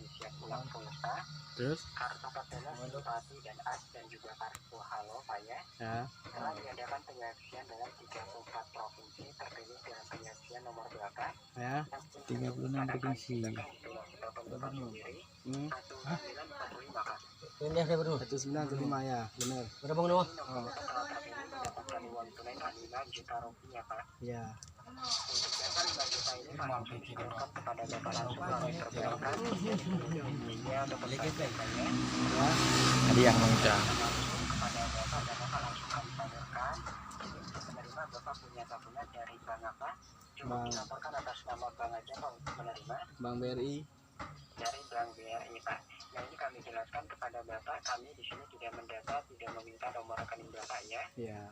tadi siap pulang pulsa, Terus? kartu keterangan Bupati dan AS dan juga kartu Halo Pak ya. Ya. Telah diadakan penyaksian dalam 34 provinsi terpilih dalam penyaksian nomor berapa? Ya. 36 provinsi. Ini ada berapa? 195 ya, benar. Berapa bang Noah? Oh, Mendapatkan uang tunai 5 juta rupiah Pak. ya. Untuk data 5 juta ini Pak langsung dikirimkan kepada Bapak langsung melalui perbankan. Iya, Bapak sampaikannya. Ya. Ada yang mengucap. Langsung kepada Bapak dan Bapak langsung kami salurkan. Untuk menerima Bapak punya tabungan dari bank apa? Cuma Bank. dilaporkan atas nama bank aja Pak untuk menerima Bank BRI. dari Bank BRI Pak. Nah ini kami jelaskan kepada Bapak, kami di sini tidak mendata, tidak meminta nomor rekening Bapak ya. Ya.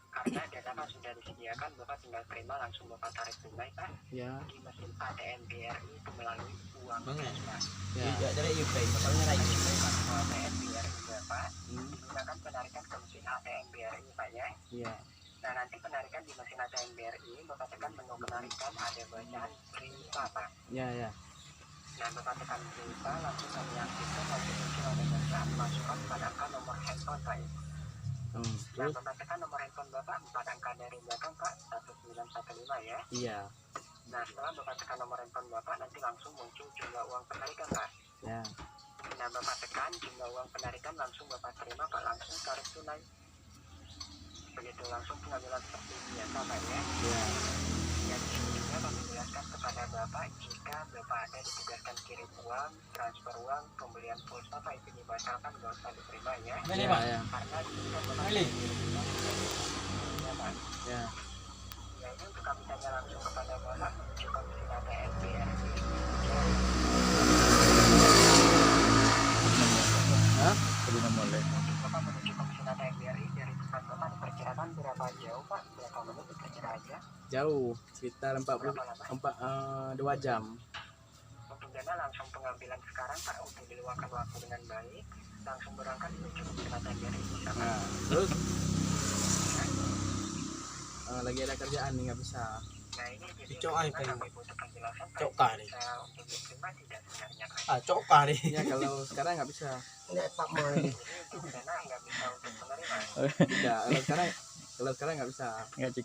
Karena data kan sudah disediakan, Bapak tinggal terima langsung Bapak tarik tunai Pak Ya. di mesin ATM BRI itu melalui uang cash Pak. Ya. Dari UP, masalahnya lagi. Kartu ATM BRI Bapak Hmm. digunakan penarikan ke mesin ATM BRI Pak ya. Ya. Nah nanti penarikan di mesin ATM BRI, Bapak tekan menu penarikan ada bacaan berita Pak. Ya, ya. Nah Bapak tekan berita, langsung kami aktifkan, langsung muncul ada bacaan masukkan pada angka nomor handphone Pak. Nah Terus? Bapak tekan nomor handphone Bapak 4 angka dari belakang Pak 1915 ya. Iya. Nah setelah Bapak tekan nomor handphone Bapak nanti langsung muncul jumlah uang penarikan Pak. Ya. Nah Bapak tekan jumlah uang penarikan langsung Bapak terima Pak, langsung tarik tunai. Begitu langsung pengambilan seperti biasa Pak ya. Ya. Dan di sini juga kami jelaskan kepada Bapak jika Bapak ada ditugaskan kirim uang, transfer uang, pembelian pulsa Pak itu dibatalkan, nggak usah diterima ya. Ini Ya, Pak. ya. Karena di sini Bapak Ini. ya Pak. Ya. Ya ini untuk kami tanya langsung kepada Bapak menuju komisi data NBRI. Hah? Tadi nomor le. Untuk Bapak menuju komisi data NBRI dari tempat Bapak diperkirakan berapa jauh Pak? Berapa menit diperkira aja? Jauh, sekitar Berapa lama? 2 jam. Untuk dana langsung pengambilan sekarang Pak untuk diluangkan waktu dengan baik. Langsung berangkat menuju komisi data NBRI bisa Pak. Nah, terus lagi ada kerjaan nih, nggak bisa. Nah ini jadi Cok, ay, karena pengen. kami butuh penjelasan Pak. Cok, kali. Bisa untuk diterima tidak sebenarnya Pak? Ah, coka nih. Ya kalau sekarang nggak bisa. Ini Pak Mal. Jadi untuk dana nggak bisa untuk menerima. Tidak. Kalau sekarang nggak bisa. Enggak cik.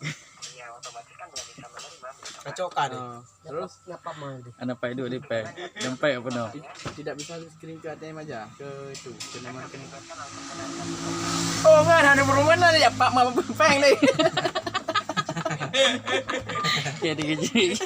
Iya otomatis kan nggak bisa menerima. begitu, Pak. Coka nih. Terus Ya Pak Mal. Anak Pak Edu di Pak. Sampai apa no? tidak bisa kirim ke ATM aja ke itu ke nomor rekening. Dilibatkan langsung penarikan. Oh enggak ada berhubungan ya Pak Mama Peng nih. Kayak digigit.